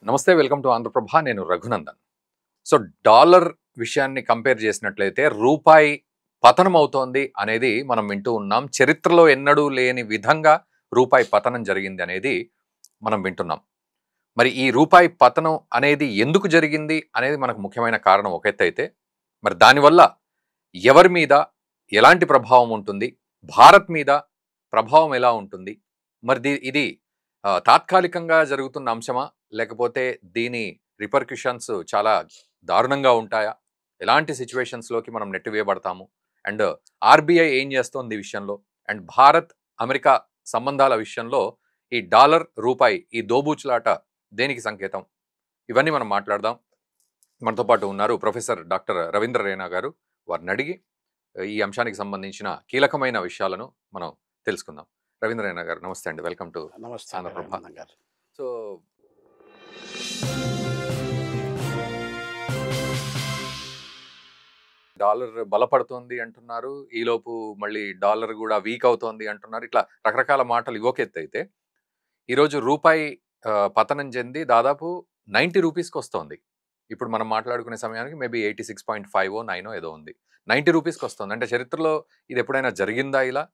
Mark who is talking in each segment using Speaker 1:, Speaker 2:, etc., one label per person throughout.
Speaker 1: నమస్తే, welcome to Andhra Prabha. నేను Raghunandan. So dollar విషయాన్ని కంపేర్ చేసినట్లయితే రూపాయి పతనం అవుతోంది అనేది మనం వింటూ ఉన్నాం. చరిత్రలో ఎన్నడూ లేని విధంగా రూపాయి పతనం జరిగింది అనేది మనం వింటున్నాం. మరి ఈ రూపాయి పతనం అనేది ఎందుకు జరిగింది అనేది మనకు ముఖ్యమైన కారణం ఒక ఎత్తు అయితే, మరి దానివల్ల ఎవరి మీద ఎలాంటి ప్రభావం ఉంటుంది, భారత్ మీద ప్రభావం ఎలా ఉంటుంది, మరి ఇది తాత్కాలికంగా జరుగుతున్న అంశమా, లేకపోతే దీని రిపర్క్యూషన్స్ చాలా దారుణంగా ఉంటాయా, ఎలాంటి సిచ్యువేషన్స్లోకి మనం నెట్టివేయబడతాము, అండ్ ఆర్బీఐ ఏం చేస్తోంది ఈ విషయంలో, అండ్ భారత్ అమెరికా సంబంధాల విషయంలో ఈ డాలర్ రూపాయి ఈ దోబూచులాట దేనికి సంకేతం, ఇవన్నీ మనం మాట్లాడదాం. మనతో పాటు ఉన్నారు ప్రొఫెసర్ డాక్టర్ రవీంద్ర రేనా గారు. వారిని అడిగి ఈ అంశానికి సంబంధించిన కీలకమైన విషయాలను మనం తెలుసుకుందాం. రవీంద్ర రేనా గారు, నమస్తే అండి, welcome to Andhra Prabha. So dollar బలపడుతోంది అంటున్నారు, ఈలోపు మళ్ళీ డాలర్ కూడా వీక్ అవుతోంది అంటున్నారు. ఇట్లా రకరకాల మాటలు ఇవ్వకెత్తి అయితే ఈరోజు రూపాయి పతనం చెంది దాదాపు 90 రూపీస్కి వస్తుంది. ఇప్పుడు మనం మాట్లాడుకునే సమయానికి మేబీ 86.5 9 ఏదో ఉంది. 90 రూపీస్కి వస్తుంది. అంటే చరిత్రలో ఇది ఎప్పుడైనా జరిగిందా ఇలా?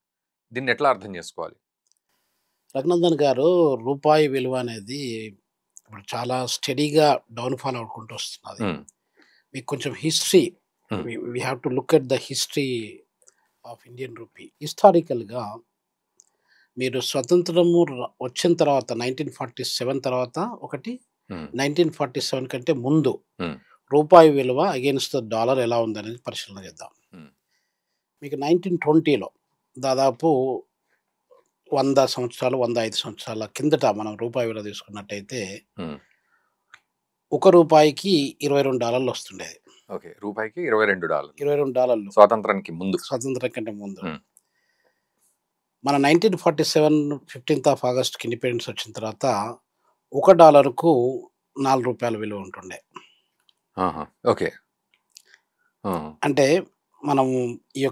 Speaker 1: దీన్ని ఎట్లా అర్థం చేసుకోవాలి?
Speaker 2: రఘునందన్ గారు, రూపాయి విలువ అనేది ఇప్పుడు చాలా స్టడీగా డౌన్ఫాల్ అవుకుంటూ వస్తున్నది. మీకు కొంచెం history, we have to look at the history of Indian rupee. హిస్టారికల్గా మీరు స్వతంత్రము వచ్చిన తర్వాత 1947 తర్వాత ఒకటి, 1947 కంటే ముందు రూపాయి విలువ అగేన్స్ట్ ద డాలర్ ఎలా ఉందనేది పరిశీలన చేద్దాం. మీకు 1920లో దాదాపు 100 సంవత్సరాలు 105 సంవత్సరాల కిందట మనం రూపాయి విలువ తీసుకున్నట్టయితే ఒక రూపాయికి $22 వస్తుండేది.
Speaker 1: ఓకే, రూపాయికి $22.
Speaker 2: $22
Speaker 1: స్వాతంత్రానికి ముందు,
Speaker 2: స్వాతంత్రం కంటే ముందు. మన 1947 15th ఆగస్ట్కి ఇండిపెండెన్స్ వచ్చిన తర్వాత $1కు $4 విలువ ఉంటుండే.
Speaker 1: ఓకే,
Speaker 2: అంటే మనం ఈ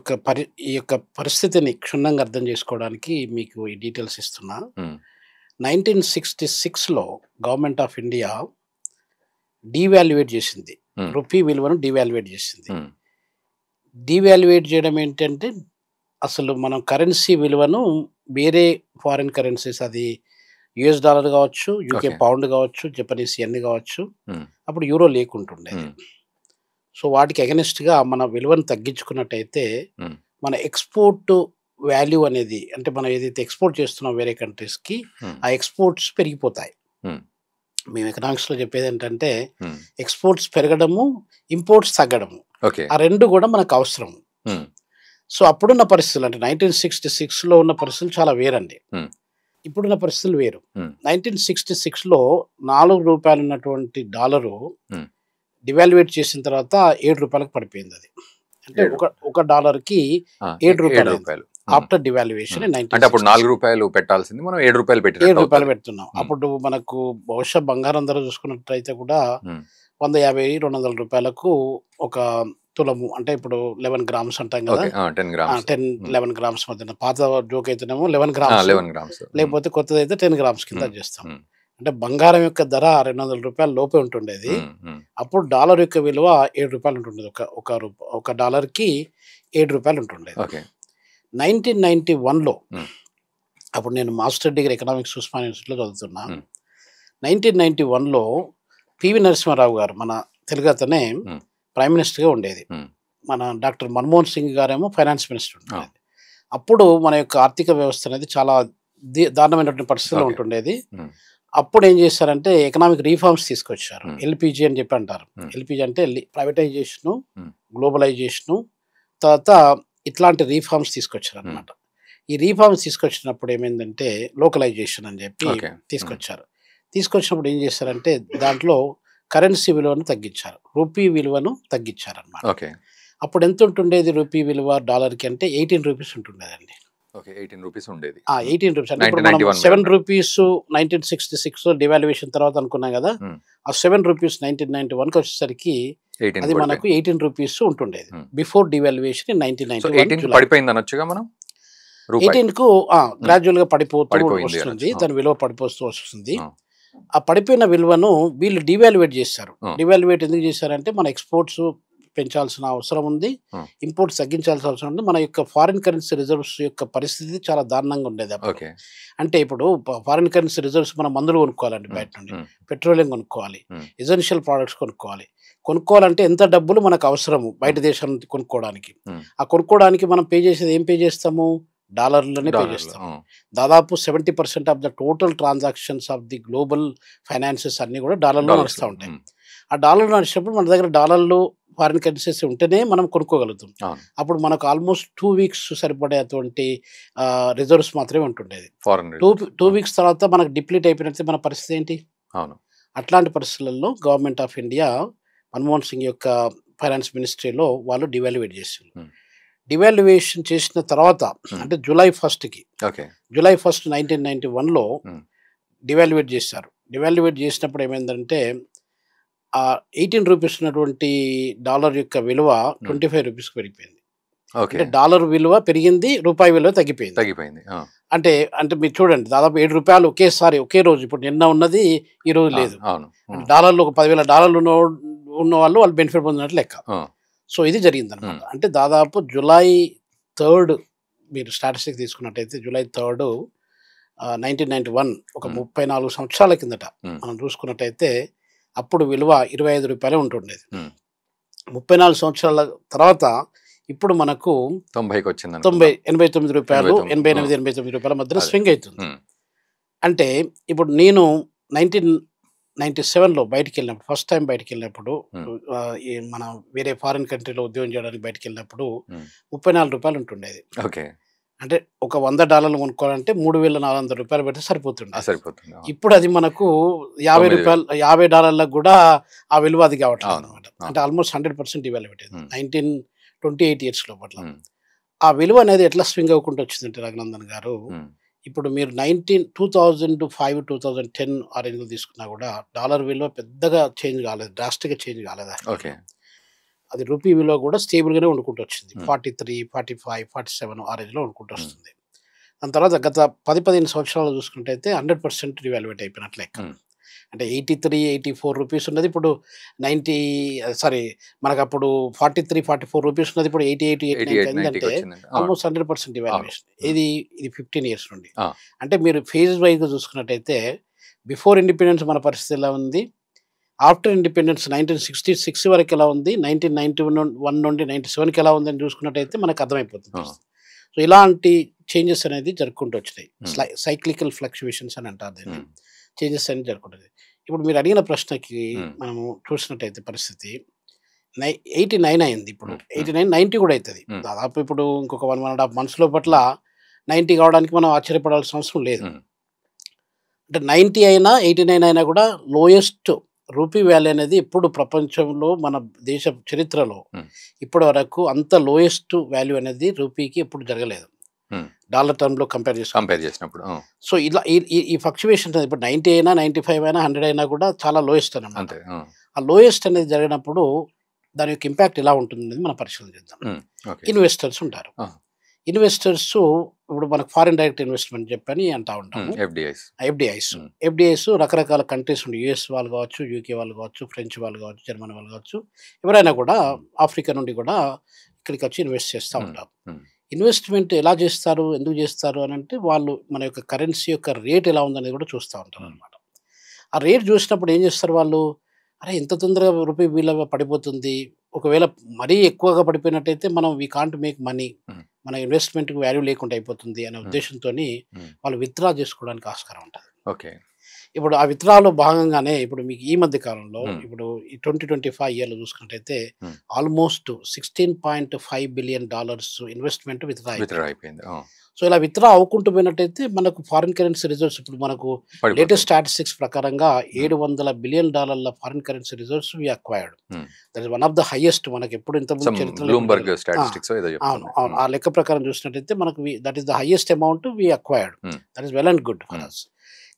Speaker 2: యొక్క పరిస్థితిని క్షుణ్ణంగా అర్థం చేసుకోవడానికి మీకు ఈ డీటెయిల్స్ ఇస్తున్నా. 1966లో గవర్నమెంట్ ఆఫ్ ఇండియా డీవాల్యుయేట్ చేసింది, రూపీ విలువను డీవాల్యుయేట్ చేసింది. డీవాల్యుయేట్ చేయడం ఏంటంటే అసలు మనం కరెన్సీ విలువను వేరే ఫారిన్ కరెన్సీస్, అది US డాలర్ కావచ్చు, UK పౌండ్ కావచ్చు, జపనీస్ యెన్ కావచ్చు, అప్పుడు యూరో లేకుంటుండే. సో వాటికి అగెనిస్ట్గా మన విలువను తగ్గించుకున్నట్టయితే మన ఎక్స్పోర్ట్ వాల్యూ అనేది, అంటే మనం ఏదైతే ఎక్స్పోర్ట్ చేస్తున్నాం వేరే కంట్రీస్కి, ఆ ఎక్స్పోర్ట్స్ పెరిగిపోతాయి. మేము ఎకనామిక్స్లో చెప్పేది ఏంటంటే ఎక్స్పోర్ట్స్ పెరగడము, ఇంపోర్ట్స్ తగ్గడము, ఆ రెండు కూడా మనకు అవసరం. సో అప్పుడున్న పరిస్థితులు, అంటే 1966లో ఉన్న పరిస్థితులు చాలా వేరండి, ఇప్పుడున్న పరిస్థితులు వేరు. 1966లో $4 ఉన్నటువంటి డాలరు డివాల్యుయేట్ చేసిన తర్వాత $7 పడిపోయింది. అది అంటే ఒక డాలర్కి $7 ఆఫ్టర్ డివాల్యుయేషన్.
Speaker 1: అంటే అప్పుడు $4 పెట్టాల్సింది మనం $7
Speaker 2: పెడుతున్నాం. అప్పుడు మనకు బహుశా బంగారం ధర చూసుకున్నట్టయితే కూడా 150-200 రూపాయలకు ఒక తులము, అంటే ఇప్పుడు 11 గ్రామ్స్ అంటాం కదా, 10-11 గ్రామ్స్ మధ్యన. పాత జోక్ అయితేనేమో 11 గ్రామ్స్, లేకపోతే కొత్తది అయితే 10 గ్రామ్స్ కింద చేస్తాం. అంటే బంగారం యొక్క ధర $200 లోపే ఉంటుండేది. అప్పుడు డాలర్ యొక్క విలువ $7 ఉంటుండేది. ఒక డాలర్కి $7 ఉంటుండేది. 1991లో, అప్పుడు నేను మాస్టర్ డిగ్రీ ఎకనామిక్స్ ఉస్మానియా యూనివర్సిటీలో చదువుతున్నా. 1991లో పివి నరసింహారావు గారు, మన తెలుగు అతనే, ప్రైమ్ మినిస్టర్గా ఉండేది. మన డాక్టర్ మన్మోహన్ సింగ్ గారేమో ఫైనాన్స్ మినిస్టర్ ఉండేది. అప్పుడు మన యొక్క ఆర్థిక వ్యవస్థ అనేది చాలా దారుణమైనటువంటి పరిస్థితిలో ఉంటుండేది. అప్పుడు ఏం చేశారంటే ఎకనామిక్ రీఫార్మ్స్ తీసుకొచ్చారు. LPG అని చెప్పి అంటారు. LPG అంటే ప్రైవేటైజేషను, గ్లోబలైజేషను, తర్వాత ఇట్లాంటి రీఫార్మ్స్ తీసుకొచ్చారు అనమాట. ఈ రీఫార్మ్స్ తీసుకొచ్చినప్పుడు ఏమైందంటే లోకలైజేషన్ అని చెప్పి తీసుకొచ్చినప్పుడు ఏం చేశారంటే దాంట్లో కరెన్సీ విలువను తగ్గించారు, రూపీ విలువను తగ్గించారు అనమాట. అప్పుడు ఎంత ఉంటుండేది రూపీ విలువ డాలర్కి అంటే 18 రూపీస్ ఉంటుండేదండి.
Speaker 1: 18 రూపీస్ ఉండేది.
Speaker 2: 18 రూపీస్ అంటే ఇప్పుడు మనం 7 రూపీస్ 1966 డివాల్యుయేషన్ తర్వాత అనుకున్నాం కదా, ఆ 7 రూపీస్ 1991కి వచ్చేసరికి అది మనకు 18 రూపీస్ ఉంటుండేది. బిఫోర్ డివాల్యుయేషన్ ఇన్ 1991
Speaker 1: పడిపోయింది అనొచ్చుగా మనం.
Speaker 2: 18కు గ్రాడ్యువల్గా పడిపోతూ వస్తుంది, దాని విలువ పడిపోతూ వస్తుంది. ఆ పడిపోయిన విలువను వీళ్ళు డివాల్యుయేట్ చేశారు.
Speaker 1: Hmm.
Speaker 2: డివాల్యుయేట్ ఎందుకు చేశారంటే మన ఎక్స్పోర్ట్స్ పెంచాల్సిన అవసరం ఉంది,
Speaker 1: Hmm.
Speaker 2: ఇంపోర్ట్స్ తగ్గించాల్సిన అవసరం ఉంది. మన యొక్క ఫారిన్ కరెన్సీ రిజర్వ్స్ యొక్క పరిస్థితి చాలా దారుణంగా ఉండేది అప్పుడు.
Speaker 1: ఓకే.
Speaker 2: అంటే ఇప్పుడు ఫారిన్ కరెన్సీ రిజర్వ్స్ మనం మందులు కొనుక్కోవాలండి బయట నుండి, పెట్రోలియం కొనుక్కోవాలి, ఎసెన్షియల్ ప్రోడక్ట్స్ కొనుక్కోవాలంటే ఎంత డబ్బులు మనకు అవసరము బయట దేశం నుంచి కొనుక్కోవడానికి. ఆ కొనుక్కోవడానికి మనం పే చేసేది ఏం పే చేస్తాము? డాలర్లోనే పే చేస్తాము. దాదాపు 70% of the total transactions of the global finances అన్నీ కూడా డాలర్లో నడుస్తూ ఉంటాయి. ఆ డాలర్లో నడిచినప్పుడు మన దగ్గర డాలర్లు ఫారిన్ కరెన్సీస్ ఉంటేనే మనం కొనుక్కోగలుగుతాం. అప్పుడు మనకు ఆల్మోస్ట్ 2 వీక్స్ సరిపడేటువంటి రిజర్వ్స్ మాత్రమే ఉంటుండేది. 2 వీక్స్ తర్వాత మనకు డిప్లీట్ అయిపోయినట్టు మన పరిస్థితి ఏంటి? అట్లాంటి పరిస్థితులలో government of India Manmohan Singh యొక్క ఫైనాన్స్ మినిస్ట్రీలో వాళ్ళు డివాల్యుయేట్ చేశారు. డివాల్యుయేషన్ చేసిన తర్వాత అంటే జూలై 1కి జూలై 1 1991లో డివాల్యుయేట్ చేశారు. డివాల్యుయేట్ చేసినప్పుడు ఏమైందంటే 18 రూపీస్ ఉన్నటువంటి డాలర్ యొక్క విలువ 25 రూపీస్కి పెరిగిపోయింది. అంటే డాలర్ విలువ పెరిగింది, రూపాయి విలువ తగ్గిపోయింది. అంటే మీరు చూడండి, దాదాపు 7 రూపాయలు ఒకేసారి ఒకే రోజు. ఇప్పుడు నిన్న ఉన్నది ఈ రోజు లేదు. డాలర్లు ఒక 10,000 డాలర్లు ఉన్న వాళ్ళు బెనిఫిట్ పొందినట్లు లెక్క. సో ఇది జరిగింది అనమాట. అంటే దాదాపు జూలై 3 మీరు స్టాటిస్టిక్ తీసుకున్నట్టయితే జూలై 3 1991 ఒక 34 సంవత్సరాల కిందట మనం చూసుకున్నట్టయితే అప్పుడు విలువ 25 రూపాయలే ఉంటుండేది. 34 సంవత్సరాల తర్వాత ఇప్పుడు మనకు 89 రూపాయలు, 88, 89 రూపాయల మధ్యన స్వింగ్ అవుతుంది. అంటే ఇప్పుడు నేను 1997లో బయటికి వెళ్ళినప్పుడు, ఫస్ట్ టైం బయటికి వెళ్ళినప్పుడు, మన వేరే ఫారిన్ కంట్రీలో ఉద్యోగం చేయడానికి బయటికి వెళ్ళినప్పుడు 34 రూపాయలు ఉంటుండేది. అంటే ఒక $100 కొనుక్కోవాలంటే 3,400 రూపాయలు పెడితే సరిపోతుంది. ఇప్పుడు అది మనకు 50 రూపాయలు, $50 కూడా ఆ విలువ అది కావట్లేదు అనమాట. అంటే ఆల్మోస్ట్ 100% డివాల్యుయేట్ అయింది 28 ఇయర్స్ లోపల. ఆ విలువ అనేది ఎట్లా స్వింగ్ అవ్వకుండా వచ్చిందంటే రఘునందన్ గారు, ఇప్పుడు మీరు 2005, 2010 ఆ రేంజ్లో తీసుకున్నా కూడా డాలర్ విలువ పెద్దగా చేంజ్ కాలేదు, డ్రాస్టిక్గా చేంజ్ కాలేదు. అది రూపీ విలువ కూడా స్టేబుల్గానే వండుకుంటూ వచ్చింది. 43, 45, 47 ఆ రేంజ్లో వండుకుంటూ వస్తుంది. దాని తర్వాత గత 10-15 సంవత్సరాలు చూసుకుంటే 100% డివాల్యుయేట్ అయిపోయినట్లు లెక్క. అంటే 83, 84 రూపీస్ ఉన్నది ఇప్పుడు మనకు అప్పుడు 43, 44 రూపీస్ ఉన్నది ఇప్పుడు 88, 89 అంటే ఆల్మోస్ట్ 100% డివాల్యుయేషన్. ఇది 15 ఇయర్స్ నుండి. అంటే మీరు ఫేజ్ వైజ్గా చూసుకున్నట్టయితే బిఫోర్ ఇండిపెండెన్స్ మన పరిస్థితి ఎలా ఉంది, ఆఫ్టర్ ఇండిపెండెన్స్ 1966 వరకు ఎలా ఉంది, 1991 నుండి 97కి ఎలా ఉందని చూసుకున్నట్టయితే మనకు అర్థమైపోతుంది. సో ఇలాంటి చేంజెస్ అనేది జరుపుకుంటూ వచ్చినాయి. సైక్లికల్ ఫ్లక్చువేషన్స్ అని అంటారు దీన్ని. చేంజెస్ అనేది జరుగుతుంది. ఇప్పుడు మీరు అడిగిన ప్రశ్నకి మనము చూసినట్టయితే పరిస్థితి 89 అయింది. ఇప్పుడు 89, 90 కూడా అవుతుంది దాదాపు. ఇప్పుడు ఇంకొక 1.5 months లోపట్ల 90 కావడానికి మనం ఆశ్చర్యపడాల్సిన అవసరం లేదు. అంటే 90 అయినా 89 అయినా కూడా లోయెస్ట్ రూపీ వాల్యూ అనేది ఎప్పుడు ప్రపంచంలో మన దేశ చరిత్రలో ఇప్పటి వరకు అంత లోయెస్ట్ వాల్యూ అనేది రూపీకి ఎప్పుడు జరగలేదు డాలర్ టర్మ్లో కంపేర్ చేసినప్పుడు. సో ఇలా ఈ ఫ్లక్చువేషన్ ఇప్పుడు 90 అయినా, 95 అయినా, 100 అయినా కూడా చాలా లోయెస్ట్ అన్నమాట. ఆ లోయెస్ట్ అనేది జరిగినప్పుడు దాని యొక్క ఇంపాక్ట్ ఎలా ఉంటుంది అనేది మనం పరిశీలన చేద్దాం. ఇన్వెస్టర్స్ ఉంటారు. ఇన్వెస్టర్స్ ఇప్పుడు మనకు ఫారిన్ డైరెక్ట్ ఇన్వెస్ట్మెంట్ చెప్పని అంటూ ఉంటాము. ఎఫ్డిఐస్ రకరకాల కంట్రీస్ ఉండి, యుఎస్ వాళ్ళు కావచ్చు, యూకే వాళ్ళు కావచ్చు, ఫ్రెంచ్ వాళ్ళు కావచ్చు, జర్మనీ వాళ్ళు కావచ్చు, ఎవరైనా కూడా ఆఫ్రికా నుండి కూడా ఇక్కడికి వచ్చి ఇన్వెస్ట్ చేస్తూ ఉంటారు. ఇన్వెస్ట్మెంట్ ఎలా చేస్తారు, ఎందుకు చేస్తారు అని అంటే వాళ్ళు మన యొక్క కరెన్సీ యొక్క రేట్ ఎలా ఉందనేది కూడా చూస్తూ ఉంటారు అనమాట. ఆ రేట్ చూసినప్పుడు ఏం చేస్తారు వాళ్ళు, అరే ఇంత తొందరగా రూపీ విలువ పడిపోతుంది, ఒకవేళ మరీ ఎక్కువగా పడిపోయినట్టయితే మనం వీ కాంట్ మేక్ మనీ, మన ఇన్వెస్ట్మెంట్కి వాల్యూ లేకుండా అయిపోతుంది అనే ఉద్దేశంతో వాళ్ళు విత్డ్రా చేసుకోవడానికి ఆస్కారం ఉంటుంది. ఇప్పుడు ఆ విత్డ్రాలో భాగంగానే ఇప్పుడు మీకు ఈ మధ్య కాలంలో ఇప్పుడు ఈ 2025 ఇయర్లో చూసుకున్నట్టయితే ఆల్మోస్ట్ $16.5 బిలియన్ ఇన్వెస్ట్మెంట్ విత్డ్రా అయిపోయింది. సో ఇలా విత్డ్రా అవ్వకుంటూ పోయినట్టయితే మనకు ఫారిన్ కరెన్సీ రిజర్వ్స్ ఇప్పుడు మనకు లేటెస్ట్ స్టాటిస్టిక్స్ ప్రకారంగా $700 billion foreign currency reserves we acquired. That is one of the highest మనకి ఎప్పుడు ఇంతకుముందు చరిత్రలో. అవును, ఆ లెక్క ప్రకారం చూసినట్టయితే మనకు that is the highest amount we acquired. That is well and good for us.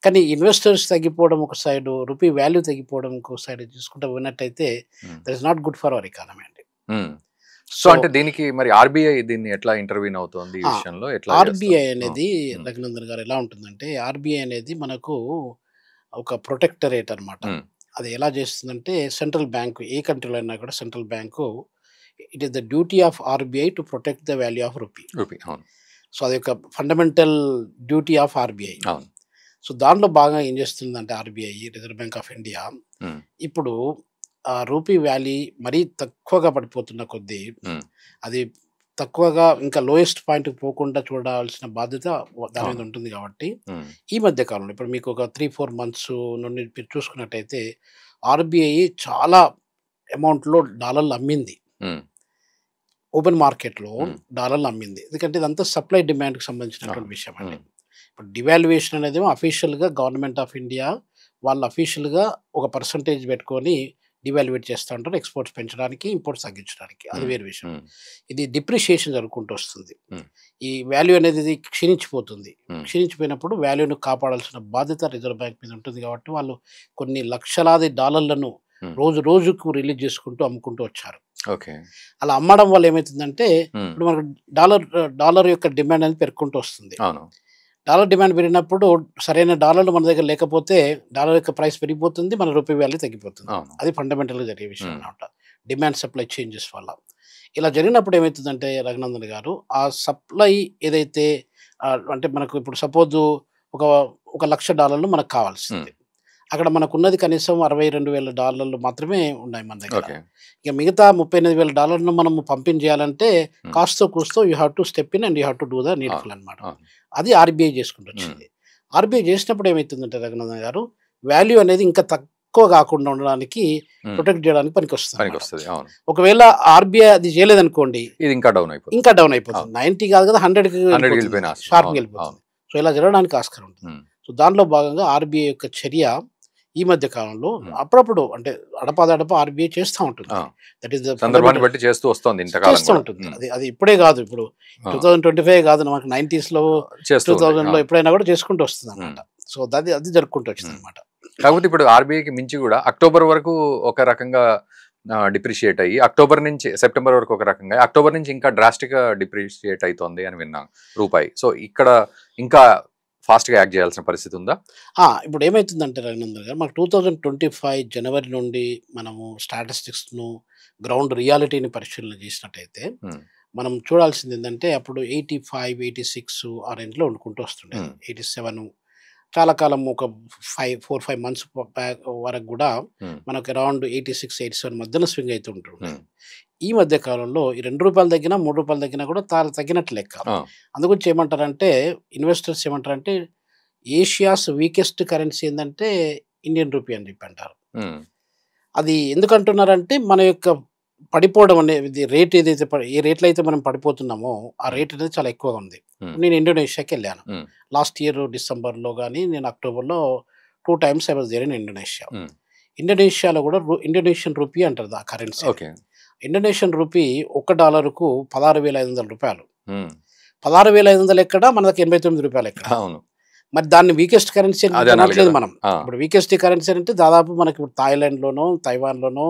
Speaker 2: కానీ ఇన్వెస్టర్స్ తగ్గిపోవడం ఒక సైడ్, రూపీ వాల్యూ తగ్గిపోవడం ఇంకో సైడ్ చూసుకుంటూ విన్నట్టయితే that is not good for our economy అండి.
Speaker 1: సో అంటే దీనికి మరి ఆర్బీఐ దీన్ని ఎట్లా ఇంటర్వ్యూన్ అవుతుంది ఈ విషయంలో?
Speaker 2: ఆర్బీఐ అనేది రఘునందన్ గారు ఎలా ఉంటుందంటే, ఆర్బీఐ అనేది మనకు ఒక ప్రొటెక్టరేట్ అనమాట.
Speaker 1: ఉమ్,
Speaker 2: అది ఎలా చేస్తుందంటే సెంట్రల్ బ్యాంక్ ఏ కంట్రీలో అయినా కూడా central bank it is the duty of RBI to protect the value of rupee.
Speaker 1: Rupee, అవును
Speaker 2: సో అది ఒక ఫండమెంటల్ డ్యూటీ ఆఫ్ ఆర్బీఐ.
Speaker 1: అవును.
Speaker 2: సో దాంట్లో భాగంగా ఏం చేస్తుందంటే RBI, Reserve Bank of India,
Speaker 1: um,
Speaker 2: ఇప్పుడు ఆ రూపీ వ్యాలీ మరీ తక్కువగా పడిపోతున్న కొద్దీ
Speaker 1: ఉమ్,
Speaker 2: అది తక్కువగా ఇంకా లోయెస్ట్ పాయింట్కి పోకుండా చూడాల్సిన బాధ్యత దాని మీద
Speaker 1: అవును.
Speaker 2: ఉంటుంది. కాబట్టి
Speaker 1: ఉమ్,
Speaker 2: ఈ మధ్య కాలంలో ఇప్పుడు మీకు ఒక 3-4 మంత్స్ నుండి మీరు చూసుకున్నట్టయితే ఆర్బీఐ చాలా అమౌంట్లో డాలర్లు అమ్మింది.
Speaker 1: ఉమ్,
Speaker 2: ఓపెన్ మార్కెట్లో
Speaker 1: ఉమ్,
Speaker 2: డాలర్లు అమ్మింది. ఎందుకంటే ఇదంతా సప్లై డిమాండ్కి సంబంధించినటువంటి విషయం అండి.
Speaker 1: ఉమ్,
Speaker 2: ఇప్పుడు డివాల్యుయేషన్ అనేది అఫీషియల్గా గవర్నమెంట్ ఆఫ్ ఇండియా వాళ్ళు అఫీషియల్గా ఒక పర్సంటేజ్ పెట్టుకొని డివాల్యుయేట్ చేస్తూ ఉంటారు, ఎక్స్పోర్ట్స్ పెంచడానికి, ఇంపోర్ట్స్ తగ్గించడానికి. అది
Speaker 1: ఉమ్,
Speaker 2: వేరే విషయం.
Speaker 1: ఉమ్,
Speaker 2: ఇది డిప్రిషియేషన్ జరుగుకుంటూ వస్తుంది.
Speaker 1: ఉమ్,
Speaker 2: ఈ వాల్యూ అనేది ఇది క్షీణించిపోతుంది.
Speaker 1: ఉమ్,
Speaker 2: క్షీణించిపోయినప్పుడు వాల్యూను కాపాడాల్సిన బాధ్యత రిజర్వ్ బ్యాంక్ మీద ఉంటుంది. కాబట్టి వాళ్ళు కొన్ని లక్షలాది డాలర్లను
Speaker 1: ఉమ్,
Speaker 2: రోజు రోజుకు రిలీజ్ చేసుకుంటూ అమ్ముకుంటూ వచ్చారు.
Speaker 1: ఓకే.
Speaker 2: అలా అమ్మడం వల్ల ఏమవుతుందంటే
Speaker 1: ఉమ్,
Speaker 2: ఇప్పుడు మనకు డాలర్ యొక్క డిమాండ్ అనేది పెరుగుకుంటూ వస్తుంది.
Speaker 1: అవును.
Speaker 2: డాలర్ డిమాండ్ పెరిగినప్పుడు సరైన డాలర్లు మన దగ్గర లేకపోతే డాలర్ యొక్క ప్రైస్ పెరిగిపోతుంది, మన రూపీ వాల్యూ తగ్గిపోతుంది.
Speaker 1: అవును.
Speaker 2: అది ఫండమెంటల్గా జరిగే విషయం
Speaker 1: ఉమ్,
Speaker 2: అన్నమాట. డిమాండ్ సప్లై చేంజెస్ వల్ల ఇలా జరిగినప్పుడు ఏమవుతుందంటే రఘునందన్ గారు, ఆ సప్లై ఏదైతే అంటే మనకు ఇప్పుడు సపోజ్ ఒక $1,00,000 మనకు కావాల్సింది. అక్కడ మనకున్నది కనీసం $62,000 మాత్రమే ఉన్నాయి మన దగ్గర.
Speaker 1: ఓకే.
Speaker 2: ఇక మిగతా $38,000 మనము పంపించేయాలంటే
Speaker 1: ఉమ్,
Speaker 2: కాస్తో కూస్తో you have to step in and you have to do the needful అనమాట.
Speaker 1: అవును.
Speaker 2: అది ఆర్బీఐ చేసుకుంటూ వచ్చింది. ఆర్బీఐ చేసినప్పుడు ఏమవుతుందంటే రఘునందన్ గారు, వాల్యూ అనేది ఇంకా తక్కువ కాకుండా ఉండడానికి,
Speaker 1: ఉమ్,
Speaker 2: ప్రొటెక్ట్ చేయడానికి పనికి
Speaker 1: పనికి
Speaker 2: వస్తుంది.
Speaker 1: వస్తుంది. అవును.
Speaker 2: ఒకవేళ ఆర్బీఐ అది చేయలేదనుకోండి,
Speaker 1: ఇది ఇంకా డౌన్ అయిపోతుంది.
Speaker 2: ఇంకా డౌన్ అయిపోతుంది. 90 కాదు కదా, 100కి
Speaker 1: 100 వెళ్ళిపోయిన ఆస్తి.
Speaker 2: షార్ప్కి
Speaker 1: అవును,
Speaker 2: వెళ్ళిపోతుంది.
Speaker 1: అవును.
Speaker 2: సో ఇలా జరగడానికి ఆస్కారం ఉంటుంది.
Speaker 1: ఉమ్,
Speaker 2: సో దానిలో భాగంగా ఆర్బీఐ యొక్క చర్య ఈ మధ్య కాలంలో
Speaker 1: ఉమ్,
Speaker 2: అప్పుడప్పుడు అంటే అడపాదడప ఆర్బీఐ చేస్తూ ఉంటుంది.
Speaker 1: ఆ,
Speaker 2: దట్ ఈస్ ద
Speaker 1: సందర్భాన్ని బట్టి చేస్తూ వస్తుంది ఇంతకాలం
Speaker 2: చేస్తూ
Speaker 1: కూడా.
Speaker 2: ఉంటుంది.
Speaker 1: ఉమ్,
Speaker 2: అది అది ఇప్పుడే కాదు, ఇప్పుడు
Speaker 1: ఆ,
Speaker 2: 2025 కాదు, మనకు 90sలో
Speaker 1: చేస్తూ ఉంది.
Speaker 2: 2000లో
Speaker 1: ఆ,
Speaker 2: ఎప్పుడైనా కూడా చేసుకుంటూ వస్తుంది
Speaker 1: ఉమ్.
Speaker 2: అనమాట. సో అది అది జరుపుకుంటూ వచ్చింది అనమాట.
Speaker 1: కాకపోతే ఇప్పుడు ఆర్బీఐకి మించి కూడా అక్టోబర్ వరకు ఒక రకంగా డిప్రిషియేట్ అయ్యి, అక్టోబర్ నుంచి సెప్టెంబర్ వరకు ఒక రకంగా, అక్టోబర్ నుంచి ఇంకా డ్రాస్టిక్ గా డిప్రిషియేట్ అవుతుంది అని విన్నాం రూపాయి. సో ఇక్కడ ఇంకా ఫాస్ట్ గా యాక్ట్ చేయాల్సిన పరిస్థితి ఉందా?
Speaker 2: ఇప్పుడు ఏమవుతుందంటే రఘునందన్ గారు, మనకు 2025 జనవరి నుండి మనము స్టాటిస్టిక్స్ను, గ్రౌండ్ రియాలిటీని పరిశీలన చేసినట్టయితే
Speaker 1: ఉమ్,
Speaker 2: మనం చూడాల్సింది ఏంటంటే అప్పుడు 85, 86 ఆ రేంజ్లో వండుకుంటూ వస్తుండే. 87 చాలా కాలం ఒక 4-5 మంత్స్ వరకు కూడా
Speaker 1: ఉమ్,
Speaker 2: మనకు అరౌండ్ 86, 87 మధ్యలో స్వింగ్ అవుతూ ఉంటుంది.
Speaker 1: ఉమ్,
Speaker 2: ఈ మధ్య కాలంలో ఈ ₹2 తగ్గినా, ₹3 తగ్గినా కూడా తగ్గినట్టు లెక్క.
Speaker 1: ఆ,
Speaker 2: అందుగురించి ఏమంటారంటే ఇన్వెస్టర్స్ ఏమంటారంటే ఏషియాస్ వీకెస్ట్ కరెన్సీ ఏంటంటే ఇండియన్ రూపీ అని చెప్పి అంటారు.
Speaker 1: ఉమ్,
Speaker 2: అది ఎందుకంటున్నారంటే మన యొక్క పడిపోవడం అనేది రేట్ ఏదైతే ఏ రేట్లో అయితే మనం పడిపోతున్నామో ఆ రేట్ అనేది చాలా ఎక్కువగా ఉంది.
Speaker 1: ఉమ్,
Speaker 2: నేను ఇండోనేషియాకి వెళ్ళాను
Speaker 1: ఉమ్,
Speaker 2: లాస్ట్ ఇయర్ డిసెంబర్లో, కానీ నేను అక్టోబర్లో 2 times I was there in Indonesia.
Speaker 1: ఉమ్,
Speaker 2: ఇండోనేషియాలో కూడా ఇండోనేషియన్ రూపీ అంటారు ఆ కరెన్సీ.
Speaker 1: ఓకే.
Speaker 2: ఇండోనేషియన్ రూపీ $1కు $16,500.
Speaker 1: ఉమ్,
Speaker 2: 16,500 ఎక్కడ, మన దగ్గర $89 ఎక్కడ.
Speaker 1: అవును.
Speaker 2: మరి దాన్ని వీకెస్ట్ కరెన్సీ
Speaker 1: అదే అనాలి
Speaker 2: అనట్లేదు
Speaker 1: కదా.
Speaker 2: మనం.
Speaker 1: ఆ,
Speaker 2: ఇప్పుడు వీకెస్ట్ కరెన్సీ అంటే దాదాపు మనకి ఇప్పుడు థాయిలాండ్లోనో, తైవాన్లోనో,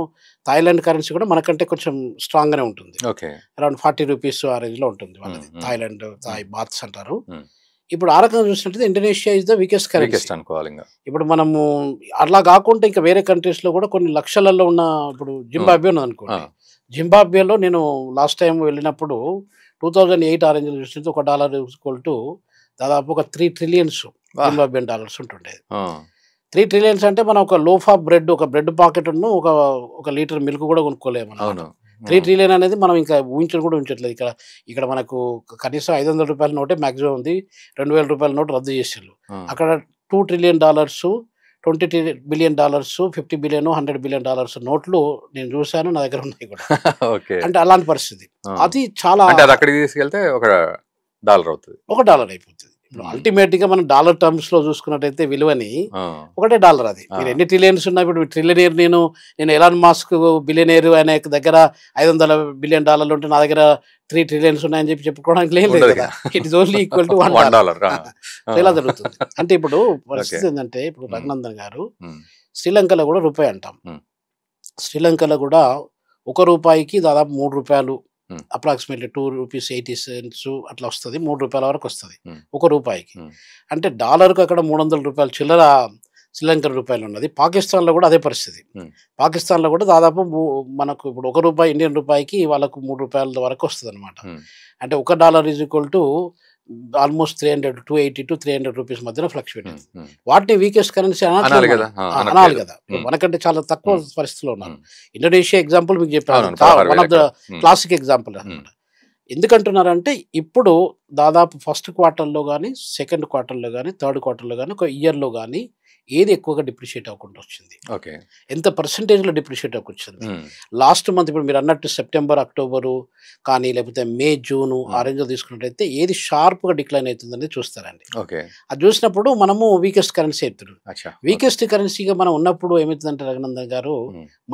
Speaker 2: థాయిలాండ్ కరెన్సీ కూడా మనకంటే కొంచెం స్ట్రాంగ్గానే ఉంటుంది.
Speaker 1: ఓకే.
Speaker 2: అరౌండ్ ₹40 ఆ రేంజ్లో ఉంటుంది వాళ్ళది.
Speaker 1: ఉమ్,
Speaker 2: థాయిలాండ్ థాయ్ బాత్స్ అంటారు.
Speaker 1: ఉమ్,
Speaker 2: ఇప్పుడు ఆ రకంగా చూసినట్టయితే Indonesia is the weakest currency.
Speaker 1: Weakest అనుకోవాలి ఇంకా.
Speaker 2: ఇప్పుడు మనము అట్లా కాకుండా ఇంకా వేరే కంట్రీస్లో కూడా కొన్ని లక్షలలో ఉన్న, ఇప్పుడు జింబాబ్వే ఉన్నది అనుకోండి.
Speaker 1: ఆ,
Speaker 2: జింబాబ్వేలో నేను లాస్ట్ టైం వెళ్ళినప్పుడు 2008 ఆ రేంజ్లో చూసినట్టు $1 దాదాపు ఒక 3 trillion
Speaker 1: వా.
Speaker 2: జింబాబ్వేన్ డాలర్స్ ఉంటుండేది.
Speaker 1: ఆ,
Speaker 2: 3 trillion అంటే మనం ఒక లోఫ్ ఆఫ్ బ్రెడ్, ఒక బ్రెడ్ పాకెట్ను, ఒక లీటర్ మిల్క్ కూడా కొనుక్కోలేము అన్నమాట.
Speaker 1: అవును.
Speaker 2: 3 trillion అనేది మనం ఇంకా ఊహించడం కూడా ఊహించట్లేదు. ఇక్కడ మనకు కనీసం ₹500 నోటే మ్యాక్సిమం ఉంది. ₹2,000 నోటు రద్దు చేసారు.
Speaker 1: ఆ,
Speaker 2: అక్కడ $2 trillion, $20 billion, $50 billion, $100 billion నోట్లు నేను చూశాను, నా దగ్గర ఉన్నాయి కూడా.
Speaker 1: ఓకే.
Speaker 2: అంటే అలాంటి పరిస్థితి.
Speaker 1: ఆ,
Speaker 2: అది చాలా
Speaker 1: అంటే అది అక్కడికి తీసుకెళ్తే $1 అవుతుంది.
Speaker 2: $1 అయిపోతుంది. ఇప్పుడు అల్టిమేట్గా మనం డాలర్ టర్మ్స్లో చూసుకున్నట్టయితే విలువని
Speaker 1: ఆ,
Speaker 2: $1 అది. మీరు ఎన్ని ట్రిలియన్స్ ఉన్నా, ఇప్పుడు ట్రిలియనేర్ నేను ఎలాన్ మాస్క్ బిలియనేర్ ఆయన దగ్గర $500 billion ఉంటే నా దగ్గర 3 trillions ఉన్నాయని చెప్పుకోవడానికి లేదు
Speaker 1: ఉండదు
Speaker 2: కదా.
Speaker 1: కదా.
Speaker 2: It is only equal to
Speaker 1: $1.
Speaker 2: So ఇలా జరుగుతుంది. అంటే ఇప్పుడు పరిస్థితి ఏంటంటే, ఇప్పుడు రఘునందన్ గారు,
Speaker 1: ఉమ్,
Speaker 2: శ్రీలంకలో కూడా రూపాయి అంటాం.
Speaker 1: ఉమ్,
Speaker 2: శ్రీలంకలో కూడా ₹1కి దాదాపు ₹3,
Speaker 1: ఉమ్,
Speaker 2: అప్రాక్సిమేట్లీ ₹2.80 అట్లా వస్తుంది. ₹3 వరకు వస్తుంది
Speaker 1: ఉమ్,
Speaker 2: ₹1.
Speaker 1: ఉమ్,
Speaker 2: అంటే డాలర్కు అక్కడ $300 చిల్లర శ్రీలంకన్ రూపాయలు ఉన్నది. పాకిస్తాన్లో కూడా అదే పరిస్థితి. పాకిస్తాన్లో కూడా దాదాపు మనకు ఇప్పుడు ₹1 ఇండియన్ రూపాయికి వాళ్ళకు ₹3 వరకు వస్తుంది అనమాట. అంటే $1 is equal to almost 300 280 to 300 rupees మధ్యలో ఫ్లక్చువేట్ అవుతుంది. వాటిని వీకెస్ట్ కరెన్సీ అనాలి కదా. మనకంటే చాలా తక్కువ పరిస్థితిలో ఉన్నారు. ఇండోనేషియా ఎగ్జాంపుల్ మీకు చెప్పాను, one of the classic example అనమాట. ఎందుకంటున్నారంటే ఇప్పుడు దాదాపు ఫస్ట్ క్వార్టర్లో కానీ, సెకండ్ క్వార్టర్లో కానీ, థర్డ్ క్వార్టర్లో కానీ, ఒక ఇయర్లో కానీ ఏది ఎక్కువగా డిప్రిషియేట్ అవ్వకుండా వచ్చింది, ఎంత పర్సంటేజ్లో డిప్రిషియేట్ అవ్వకొచ్చింది. లాస్ట్ మంత్ ఇప్పుడు మీరు అన్నట్టు సెప్టెంబర్, అక్టోబరు కానీ లేకపోతే మే, జూను ఆ రేంజ్లో తీసుకున్నట్టయితే ఏది షార్ప్గా డిక్లైన్ అవుతుందని చూస్తారండి. అది చూసినప్పుడు మనము వీకెస్ట్ కరెన్సీ అవుతుంది. వీకెస్ట్ కరెన్సీగా మనం ఉన్నప్పుడు ఏమవుతుందంటే రఘునందన్ గారు,